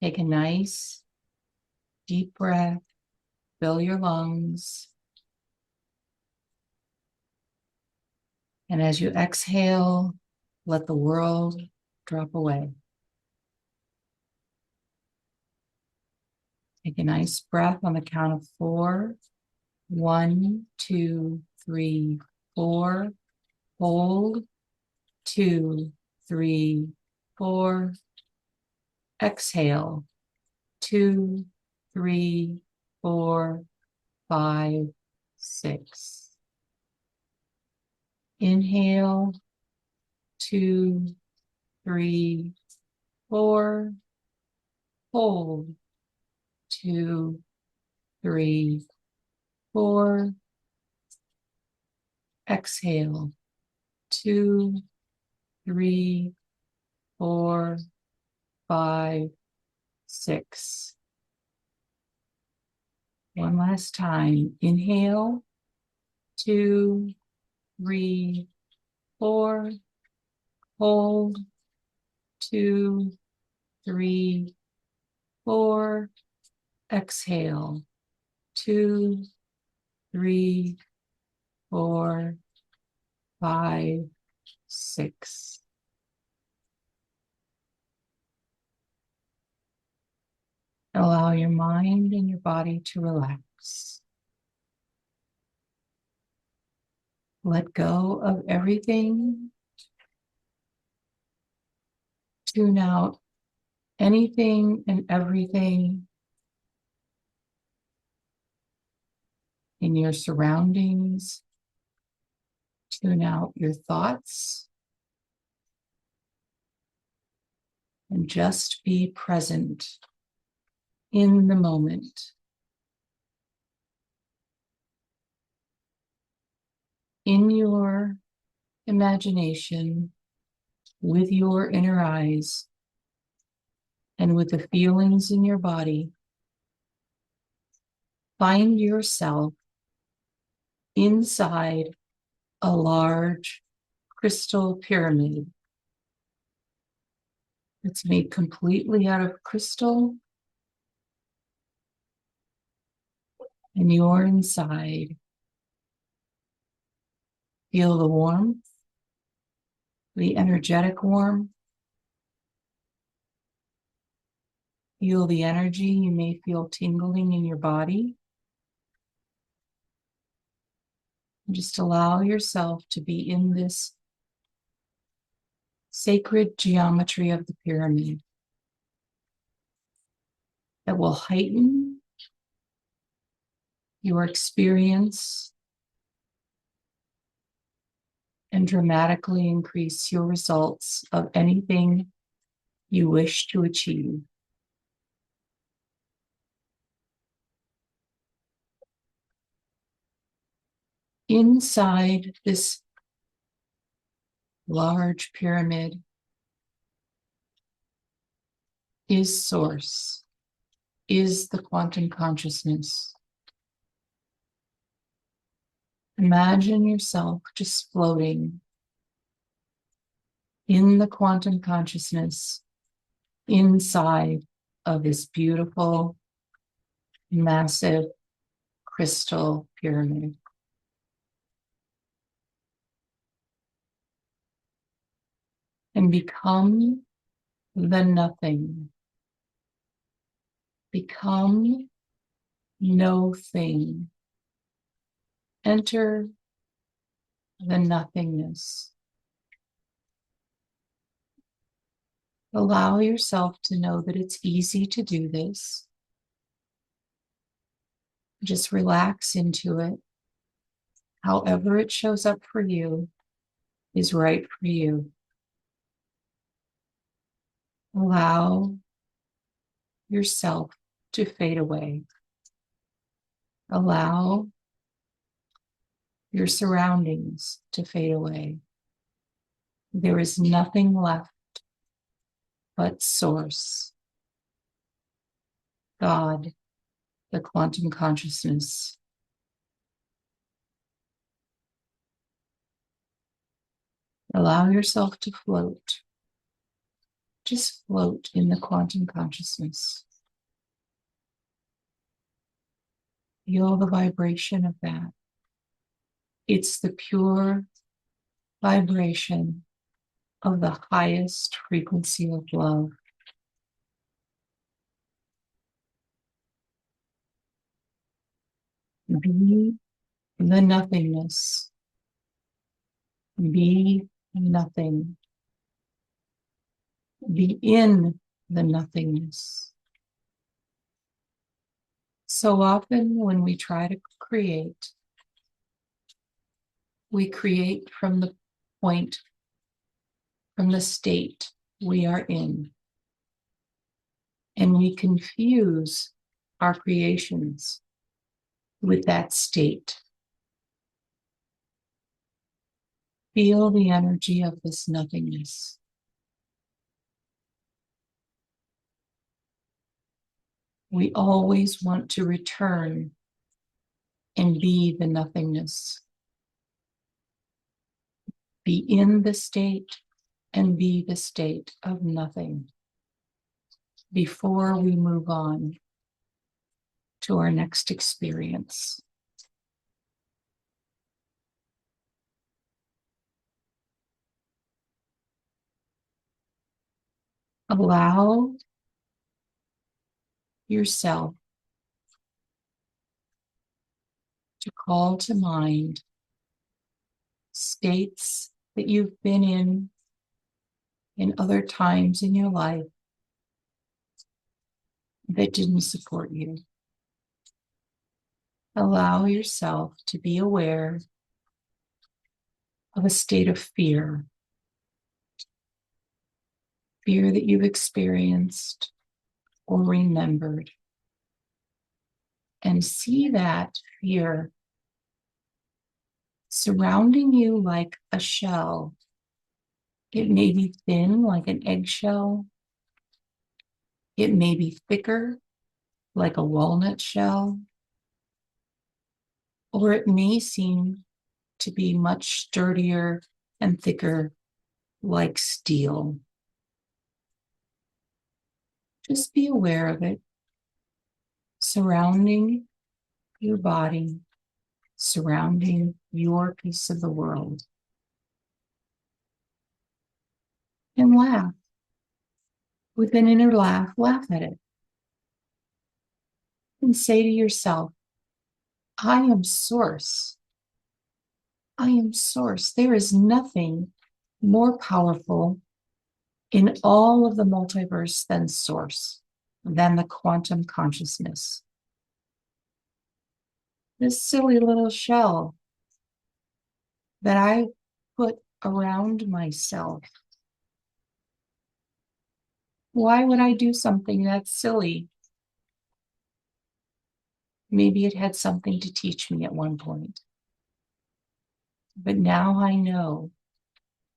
Take a nice deep breath, fill your lungs. And as you exhale, let the world drop away. Take a nice breath on the count of 4. 1, 2, 3, 4. Hold. 2, 3, 4. Exhale. 2, 3, 4, 5, 6. Inhale. 2, 3, 4. Hold. 2, 3, 4. Exhale. 2, 3, 4, 5, 6. One last time. Inhale. 2, 3, 4. Hold. 2, 3, 4. Exhale. 2, 3, 4, 5, 6. Allow your mind and your body to relax. Let go of everything. Tune out anything and everything in your surroundings. Tune out your thoughts. And just be present in the moment. In your imagination, with your inner eyes, and with the feelings in your body, find yourself inside a large crystal pyramid. It's made completely out of crystal, and you're inside. Feel the warmth, the energetic warmth. Feel the energy. You may feel tingling in your body. And just allow yourself to be in this sacred geometry of the pyramid that will heighten your experience and dramatically increase your results of anything you wish to achieve. Inside this large pyramid is Source, is the quantum consciousness. Imagine yourself just floating in the quantum consciousness inside of this beautiful, massive crystal pyramid. And become the nothing. Become no thing. Enter the nothingness. Allow yourself to know that it's easy to do this. Just relax into it. However it shows up for you is right for you. Allow yourself to fade away. Allow your surroundings to fade away. There is nothing left but Source, God, the quantum consciousness. Allow yourself to float. Just float in the quantum consciousness. Feel the vibration of that. It's the pure vibration of the highest frequency of love. Be the nothingness. Be nothing. Be in the nothingness. So often when we try to create, we create from the point, from the state we are in. And we confuse our creations with that state. Feel the energy of this nothingness. We always want to return and be the nothingness. Be in the state and be the state of nothing before we move on to our next experience. Allow yourself to call to mind states that you've been in other times in your life that didn't support you. Allow yourself to be aware of a state of fear. Fear that you've experienced or remembered. And see that fear surrounding you like a shell. It may be thin like an eggshell. It may be thicker like a walnut shell. Or it may seem to be much sturdier and thicker like steel. Just be aware of it, surrounding your body, surrounding your piece of the world. And laugh. With an inner laugh, laugh at it. And say to yourself, I am source. I am source. There is nothing more powerful in all of the multiverse than source, than the quantum consciousness. This silly little shell that I put around myself. Why would I do something that's silly? Maybe it had something to teach me at one point. But now I know.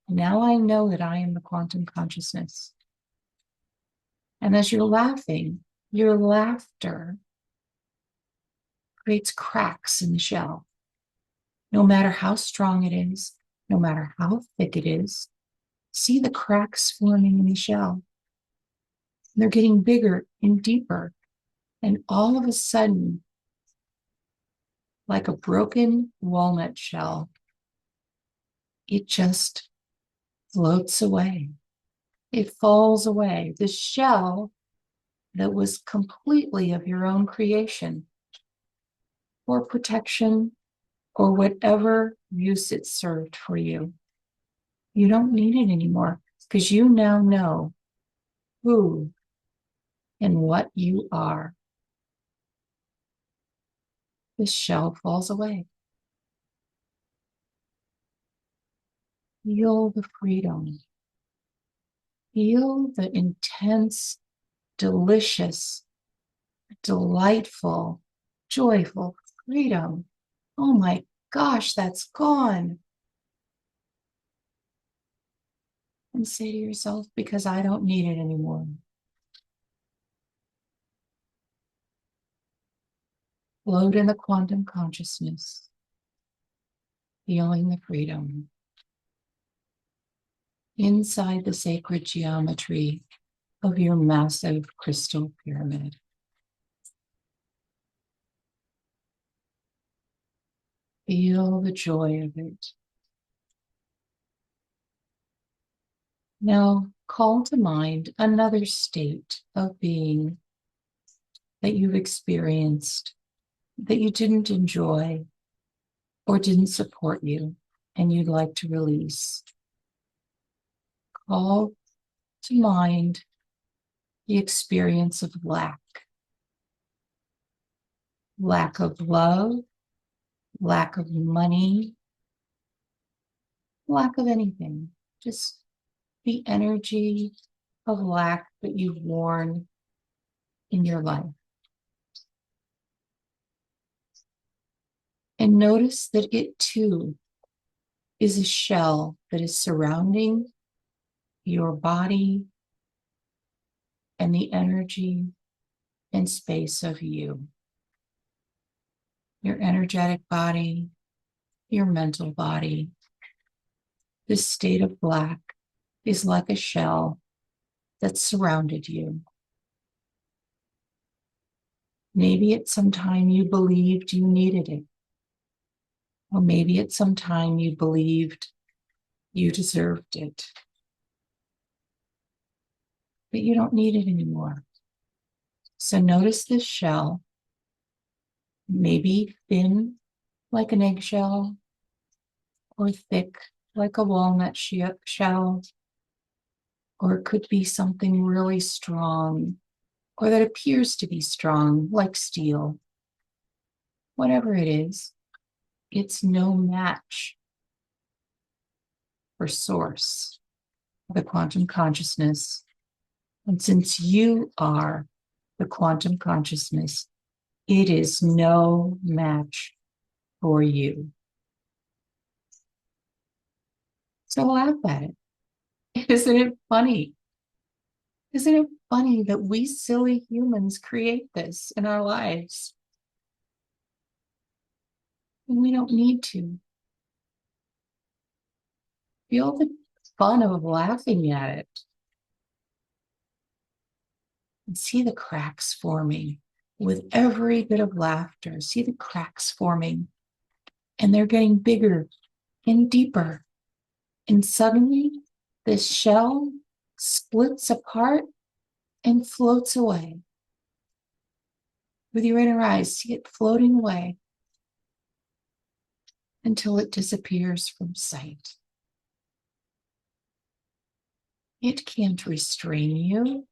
Now I know that I am the quantum consciousness. And as you're laughing, your laughter creates cracks in the shell. No matter how strong it is, no matter how thick it is, see the cracks forming in the shell. They're getting bigger and deeper. And all of a sudden, like a broken walnut shell, it just floats away. It falls away. The shell that was completely of your own creation or protection or whatever use it served for you. You don't need it anymore because you now know who and what you are. The shell falls away. Feel the freedom. Feel the intense, delicious, delightful, joyful freedom. Oh my gosh, that's gone. And say to yourself, because I don't need it anymore. Float in the quantum consciousness, feeling the freedom. Inside the sacred geometry of your massive crystal pyramid. Feel the joy of it. Now call to mind another state of being that you've experienced that you didn't enjoy or didn't support you and you'd like to release. Call to mind the experience of lack. Lack of love, lack of money, lack of anything. Just the energy of lack that you've worn in your life. And notice that it too is a shell that is surrounding your body and the energy and space of you. Your energetic body, your mental body. This state of black is like a shell that surrounded you. Maybe at some time you believed you needed it. Or maybe at some time you believed you deserved it. But you don't need it anymore. So notice this shell, maybe thin like an eggshell, or thick like a walnut shell, or it could be something really strong, or that appears to be strong, like steel. Whatever it is, it's no match for source, the quantum consciousness. And since you are the quantum consciousness, it is no match for you. So laugh at it. Isn't it funny? Isn't it funny that we silly humans create this in our lives? And we don't need to. Feel the fun of laughing at it. And see the cracks forming with every bit of laughter. See the cracks forming. And they're getting bigger and deeper. And suddenly, this shell splits apart and floats away. With your inner eyes, see it floating away until it disappears from sight. It can't restrain you.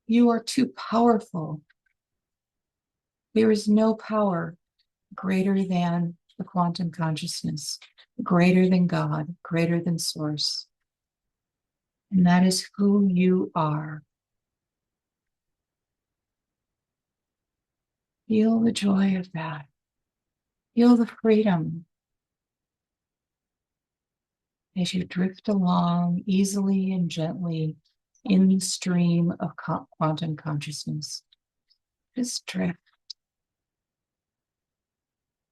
You are too powerful. There is no power greater than the quantum consciousness, greater than God, greater than Source. And that is who you are. Feel the joy of that. Feel the freedom as you drift along easily and gently in the stream of quantum consciousness. Just drift.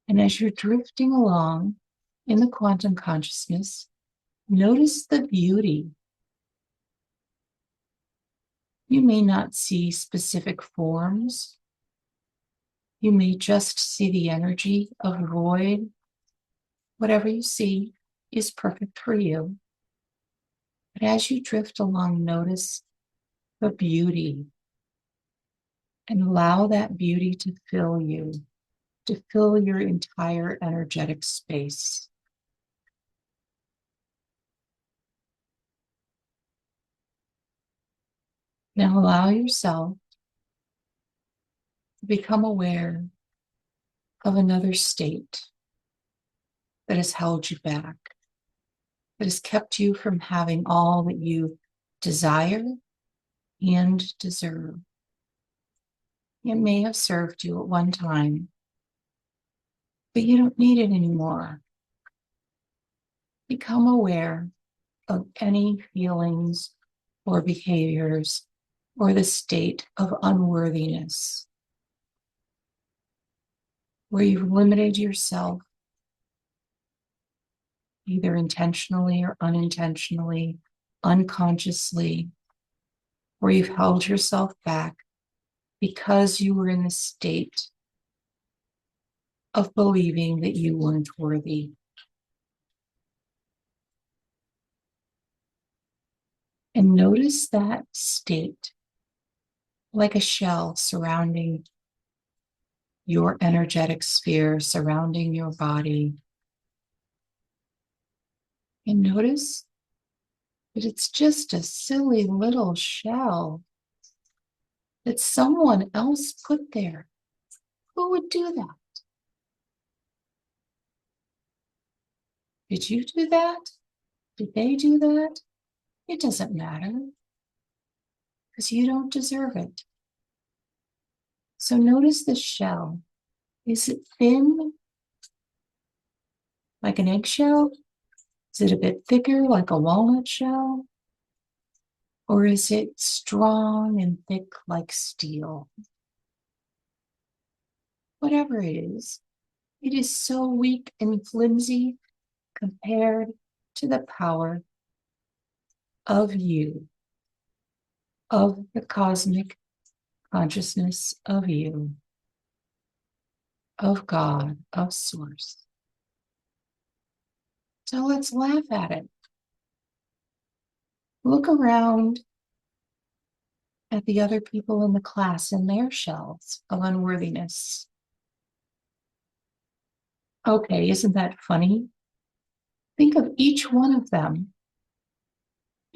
And as you're drifting along in the quantum consciousness, notice the beauty. You may not see specific forms. You may just see the energy of void. Whatever you see is perfect for you. But as you drift along, notice the beauty and allow that beauty to fill you, to fill your entire energetic space. Now allow yourself to become aware of another state that has held you back, that has kept you from having all that you desire and deserve. It may have served you at one time, but you don't need it anymore. Become aware of any feelings or behaviors or the state of unworthiness where you've limited yourself either intentionally or unintentionally, unconsciously, where you've held yourself back because you were in the state of believing that you weren't worthy. And notice that state like a shell surrounding your energetic sphere, surrounding your body. And notice that it's just a silly little shell that someone else put there. Who would do that? Did you do that? Did they do that? It doesn't matter because you don't deserve it. So notice the shell. Is it thin, like an eggshell? Is it a bit thicker, like a walnut shell? Or is it strong and thick like steel? Whatever it is so weak and flimsy compared to the power of you, of the cosmic consciousness of you, of God, of Source. So let's laugh at it. Look around at the other people in the class and their shells of unworthiness. Okay, isn't that funny? Think of each one of them.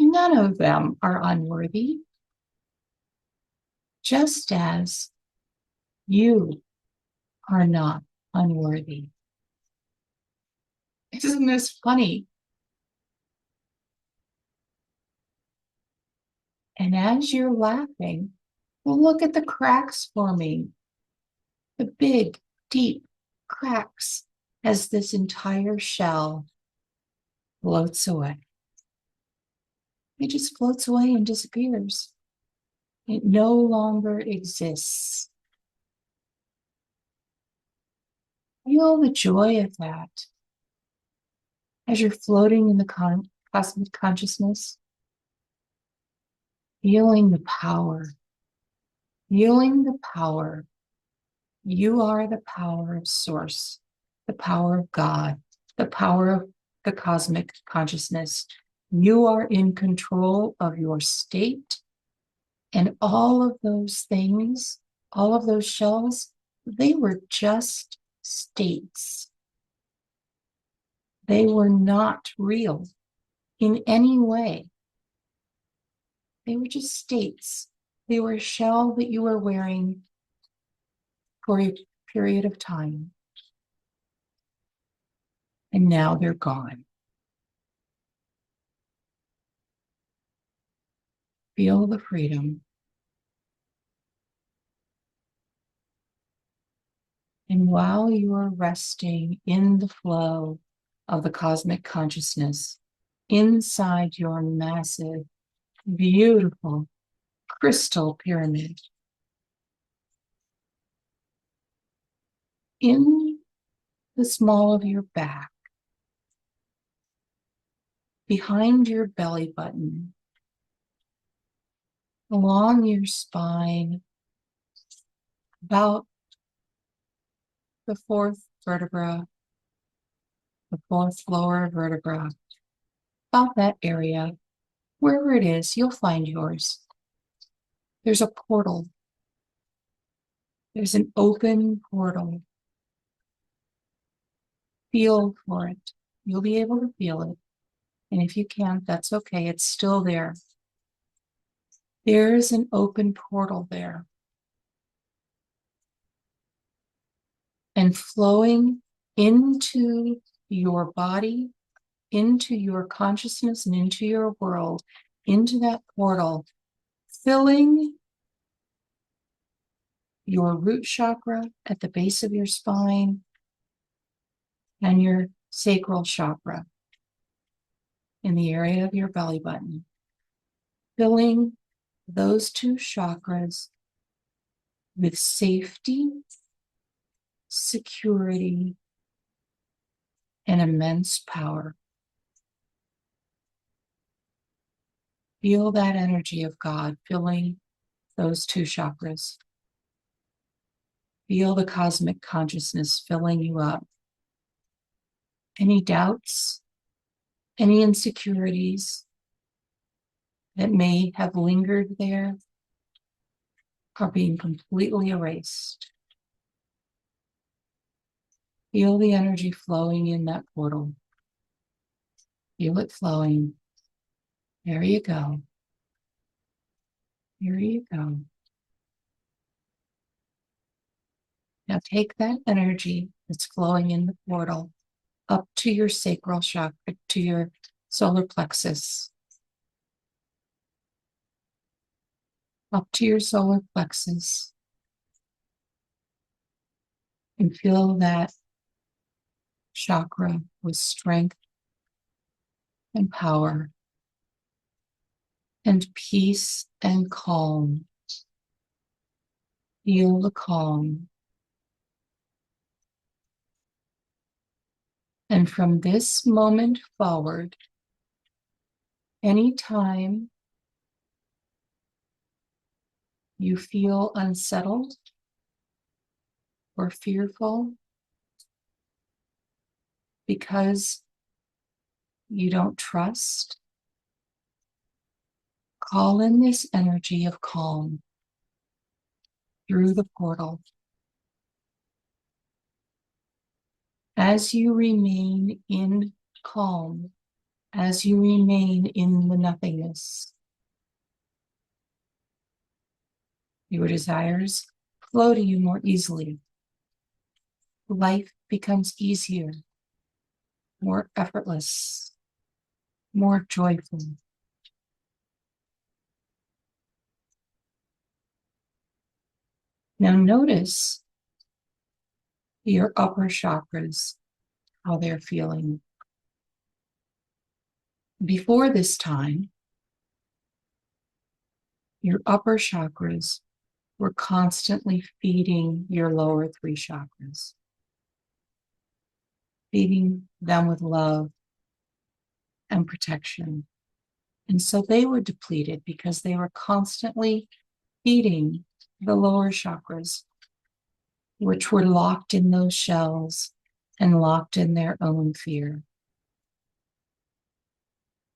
None of them are unworthy, just as you are not unworthy. Isn't this funny? And as you're laughing, look at the cracks forming, the big, deep cracks as this entire shell floats away. It just floats away and disappears. It no longer exists. Feel the joy of that as you're floating in the cosmic consciousness, feeling the power, feeling the power. You are the power of Source, the power of God, the power of the cosmic consciousness. You are in control of your state, and all of those things, all of those shells, they were just states. They were not real in any way. They were just states. They were a shell that you were wearing for a period of time. And now they're gone. Feel the freedom. And while you are resting in the flow of the cosmic consciousness, inside your massive, beautiful crystal pyramid, in the small of your back, behind your belly button, along your spine, about the fourth vertebra, the fourth lower vertebra, about that area, wherever it is, you'll find yours. There's a portal. There's an open portal. Feel for it. You'll be able to feel it. And if you can't, that's okay. It's still there. There's an open portal there. And flowing into your body, into your consciousness, and into your world, into that portal, filling your root chakra at the base of your spine and your sacral chakra in the area of your belly button, filling those two chakras with safety, security, and immense power. Feel that energy of God filling those two chakras. Feel the cosmic consciousness filling you up. Any doubts, any insecurities that may have lingered there are being completely erased. Feel the energy flowing in that portal. Feel it flowing. There you go. Here you go. Now take that energy that's flowing in the portal up to your sacral chakra, to your solar plexus, up to your solar plexus, and fill that chakra with strength and power and peace and calm. Feel the calm. And from this moment forward, anytime you feel unsettled or fearful because you don't trust, call in this energy of calm through the portal. As you remain in calm, as you remain in the nothingness, your desires flow to you more easily. Life becomes easier, more effortless, more joyful. Now notice your upper chakras, how they're feeling. Before this time, your upper chakras were constantly feeding your lower three chakras, feeding them with love and protection. And so they were depleted because they were constantly feeding the lower chakras, which were locked in those shells and locked in their own fear.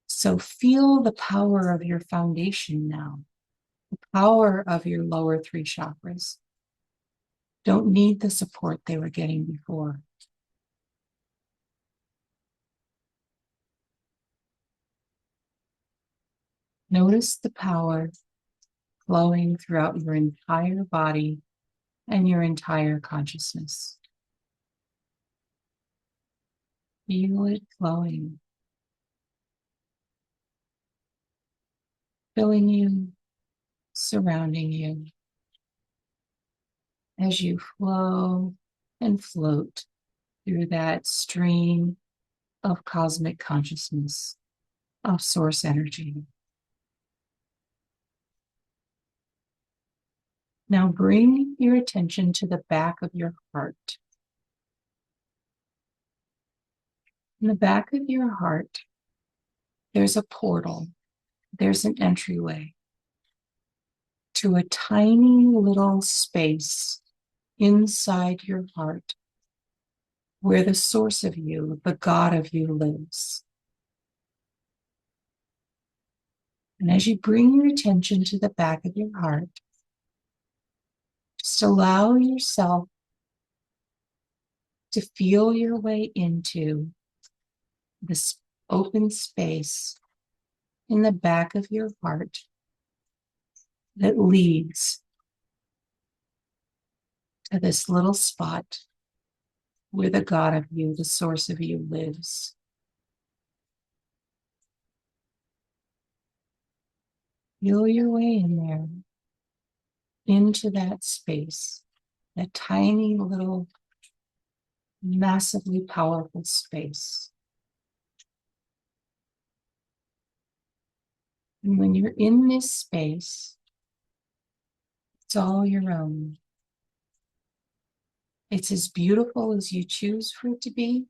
So feel the power of your foundation now, the power of your lower three chakras. Don't need the support they were getting before. Notice the power flowing throughout your entire body and your entire consciousness. Feel it flowing, filling you, surrounding you, as you flow and float through that stream of cosmic consciousness, of source energy. Now bring your attention to the back of your heart. In the back of your heart, there's a portal, there's an entryway to a tiny little space inside your heart where the source of you, the God of you, lives. And as you bring your attention to the back of your heart, just allow yourself to feel your way into this open space in the back of your heart that leads to this little spot where the God of you, the source of you, lives. Feel your way in there, into that space, that tiny little, massively powerful space. And when you're in this space, it's all your own. It's as beautiful as you choose for it to be.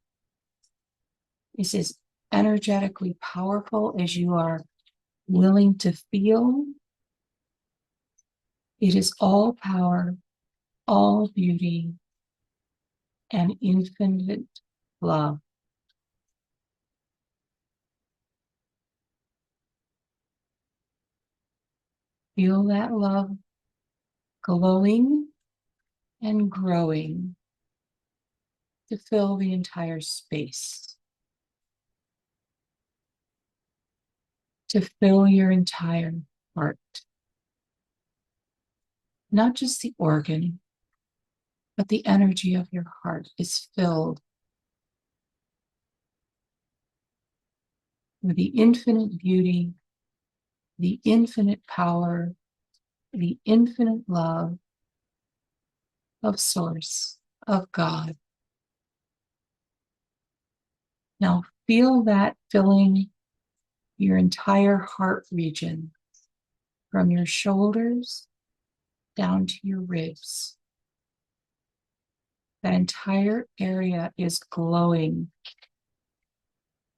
It's as energetically powerful as you are willing to feel. It is all power, all beauty, and infinite love. Feel that love glowing and growing to fill the entire space, to fill your entire heart. Not just the organ, but the energy of your heart is filled with the infinite beauty, the infinite power, the infinite love of Source, of God. Now feel that filling your entire heart region from your shoulders down to your ribs. That entire area is glowing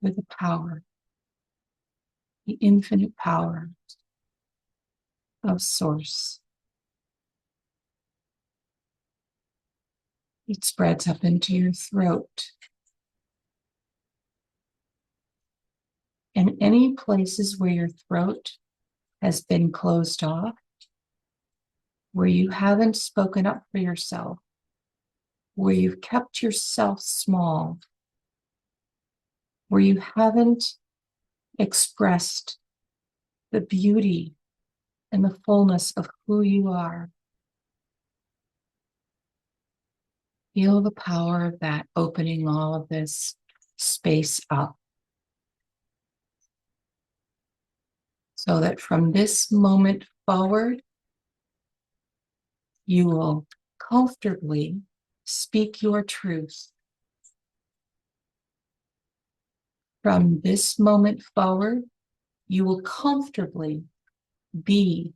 with the power, the infinite power of Source. It spreads up into your throat. And any places where your throat has been closed off, where you haven't spoken up for yourself, where you've kept yourself small, where you haven't expressed the beauty and the fullness of who you are. Feel the power of that opening all of this space up. So that from this moment forward, you will comfortably speak your truth. From this moment forward, you will comfortably be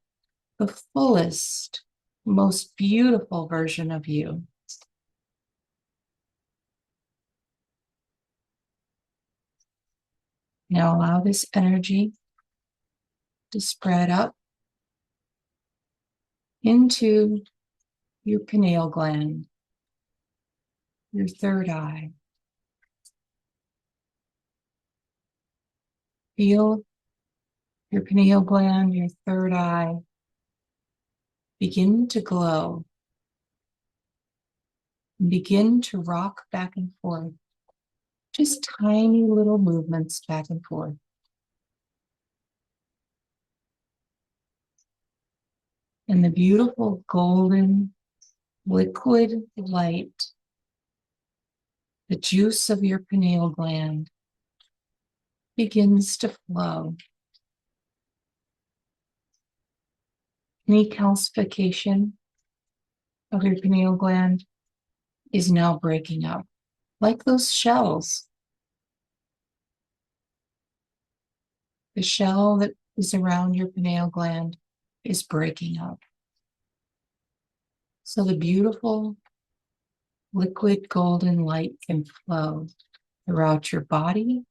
the fullest, most beautiful version of you. Now allow this energy to spread up into your pineal gland, your third eye. Feel your pineal gland, your third eye, begin to glow. And begin to rock back and forth. Just tiny little movements back and forth. And the beautiful golden liquid light, the juice of your pineal gland, begins to flow. Any calcification of your pineal gland is now breaking up, like those shells. The shell that is around your pineal gland is breaking up. So the beautiful liquid golden light can flow throughout your body,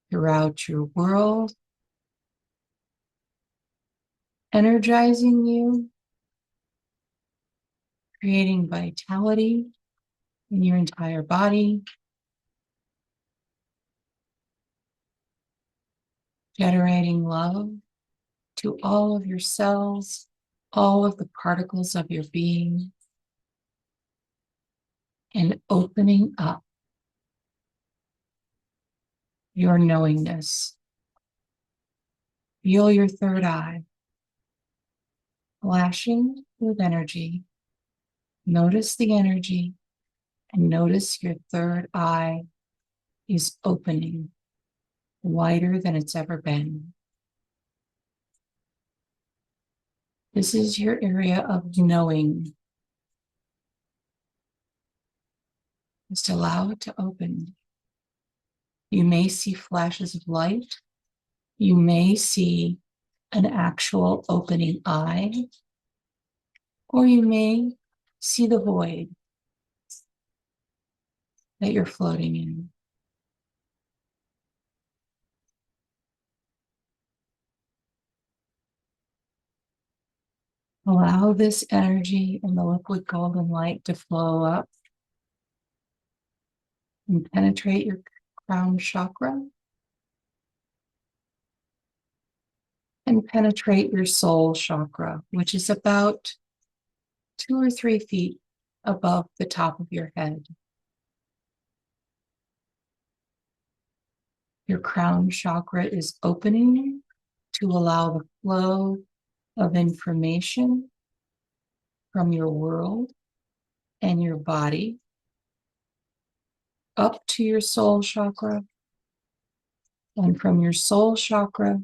throughout your world, energizing you, creating vitality in your entire body, generating love to all of your cells, all of the particles of your being, and opening up your knowingness. Feel your third eye flashing with energy. Notice the energy and notice your third eye is opening wider than it's ever been. This is your area of knowing. Just allow it to open. You may see flashes of light. You may see an actual opening eye, or you may see the void that you're floating in. Allow this energy and the liquid golden light to flow up and penetrate your crown chakra and penetrate your soul chakra, which is about 2 or 3 feet above the top of your head. Your crown chakra is opening to allow the flow of information from your world and your body up to your soul chakra, and from your soul chakra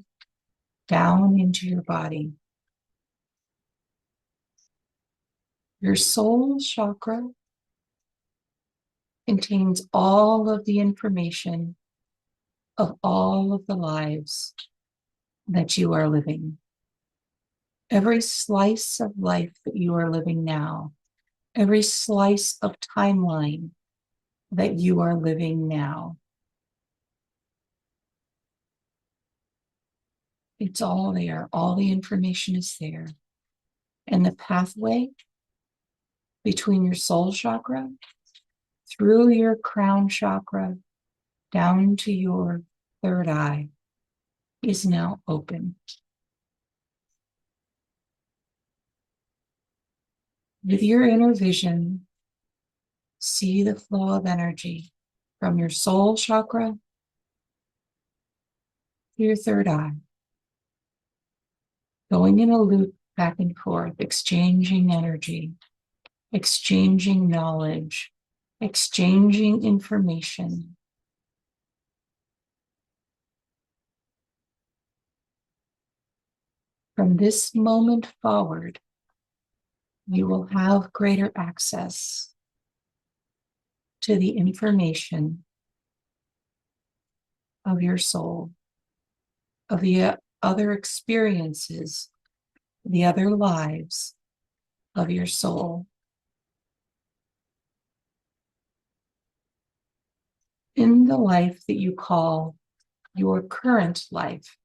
down into your body. Your soul chakra contains all of the information of all of the lives that you are living. Every slice of life that you are living now, every slice of timeline that you are living now. It's all there. All the information is there. And the pathway between your soul chakra, through your crown chakra, down to your third eye is now open. With your inner vision, see the flow of energy from your soul chakra to your third eye, going in a loop back and forth, exchanging energy, exchanging knowledge, exchanging information. From this moment forward, you will have greater access to the information of your soul, of the other experiences, the other lives of your soul. In the life that you call your current life,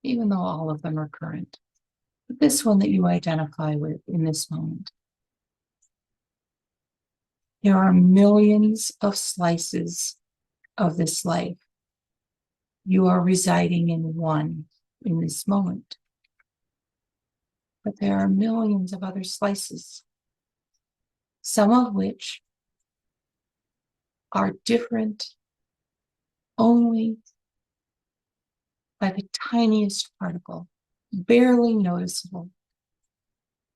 even though all of them are current, but this one that you identify with in this moment, there are millions of slices of this life. You are residing in one in this moment. But there are millions of other slices, some of which are different only by the tiniest particle, barely noticeable.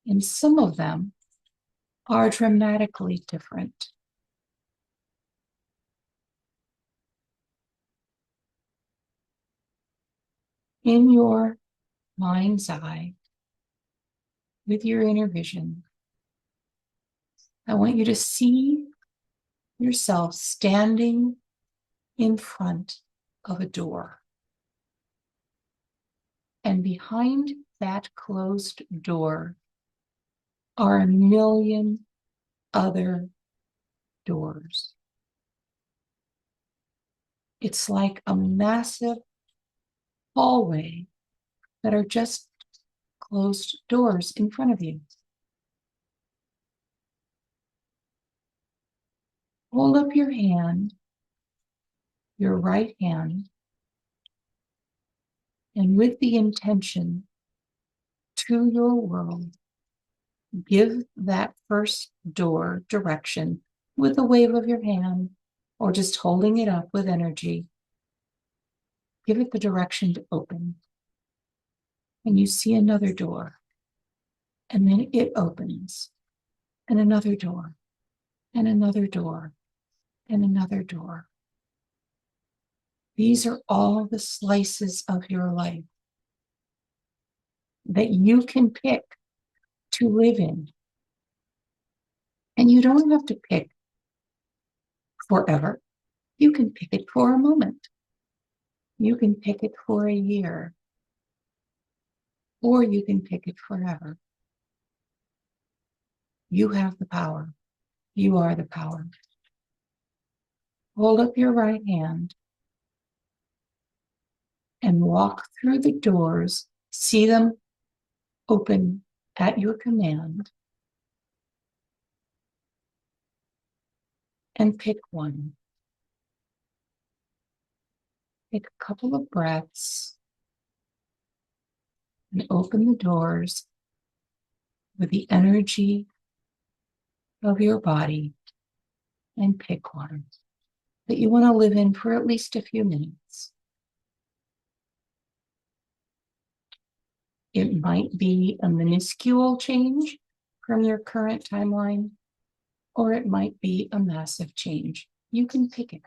And some of them are dramatically different. In your mind's eye, with your inner vision, I want you to see yourself standing in front of a door. And behind that closed door are a million other doors. It's like a massive hallway that are just closed doors in front of you. Hold up your hand, your right hand, and with the intention to your world, give that first door direction with a wave of your hand or just holding it up with energy. Give it the direction to open. And you see another door, and then it opens, and another door, and another door, and another door. These are all the slices of your life that you can pick to live in. And you don't have to pick forever. You can pick it for a moment. You can pick it for a year. Or you can pick it forever. You have the power. You are the power. Hold up your right hand and walk through the doors. See them open at your command and pick one. Take a couple of breaths and open the doors with the energy of your body and pick one that you want to live in for at least a few minutes. It might be a minuscule change from your current timeline, or it might be a massive change. You can pick it.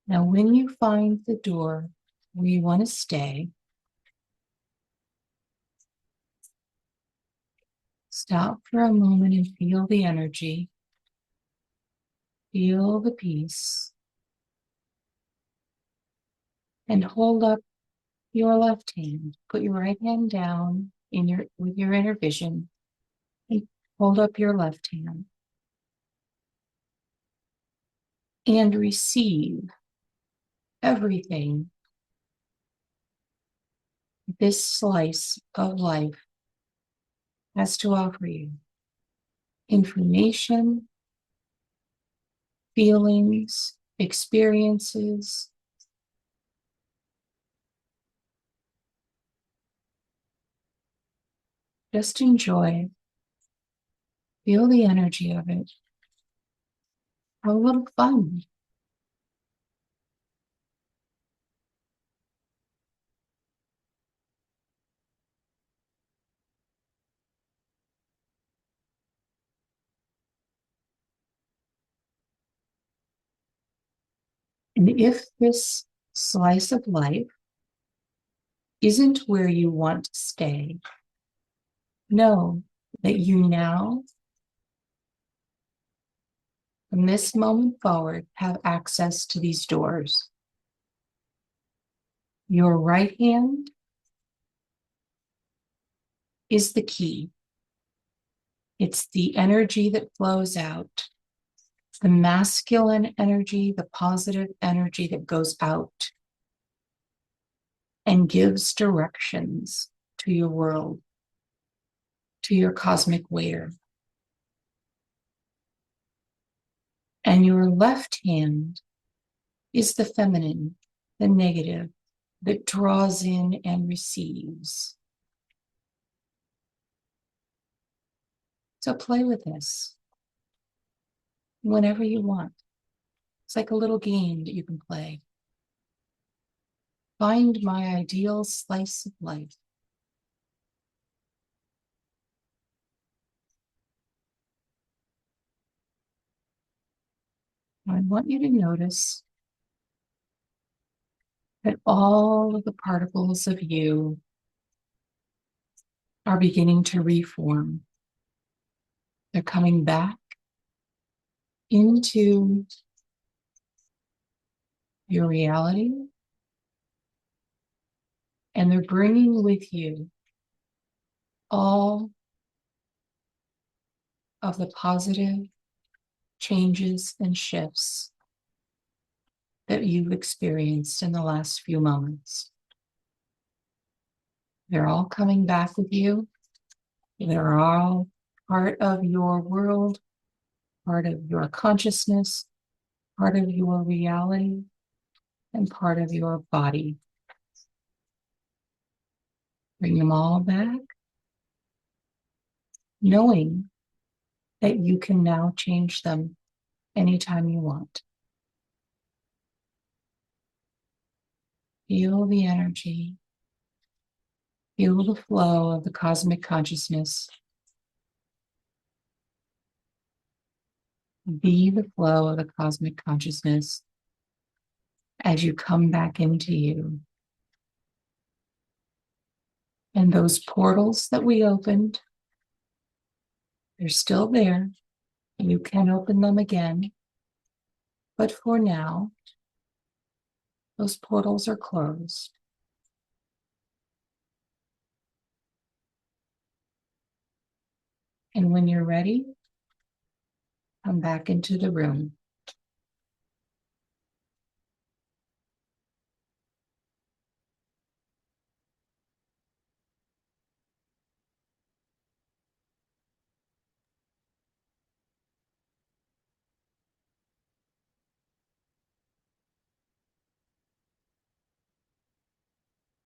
Now, when you find the door where you want to stay, stop for a moment and feel the energy. Feel the peace. And hold up your left hand. Put your right hand down with your inner vision. And hold up your left hand. And receive everything this slice of life has to offer you. Information, feelings, experiences. Just enjoy. Feel the energy of it. Have a little fun. And if this slice of life isn't where you want to stay, know that you now, from this moment forward, have access to these doors. Your right hand is the key. It's the energy that flows out, the masculine energy, the positive energy that goes out and gives directions to your world, to your cosmic where. And your left hand is the feminine, the negative, that draws in and receives. So play with this whenever you want. It's like a little game that you can play. Find my ideal slice of life. I want you to notice that all of the particles of you are beginning to reform. They're coming back into your reality, and they're bringing with you all of the positive changes and shifts that you've experienced in the last few moments. They're all coming back with you. They're all part of your world, part of your consciousness, part of your reality, and part of your body. Bring them all back, knowing that you can now change them anytime you want. Feel the energy. Feel the flow of the cosmic consciousness. Be the flow of the cosmic consciousness as you come back into you. And those portals that we opened, they're still there. You can open them again. But for now, those portals are closed. And when you're ready, come back into the room.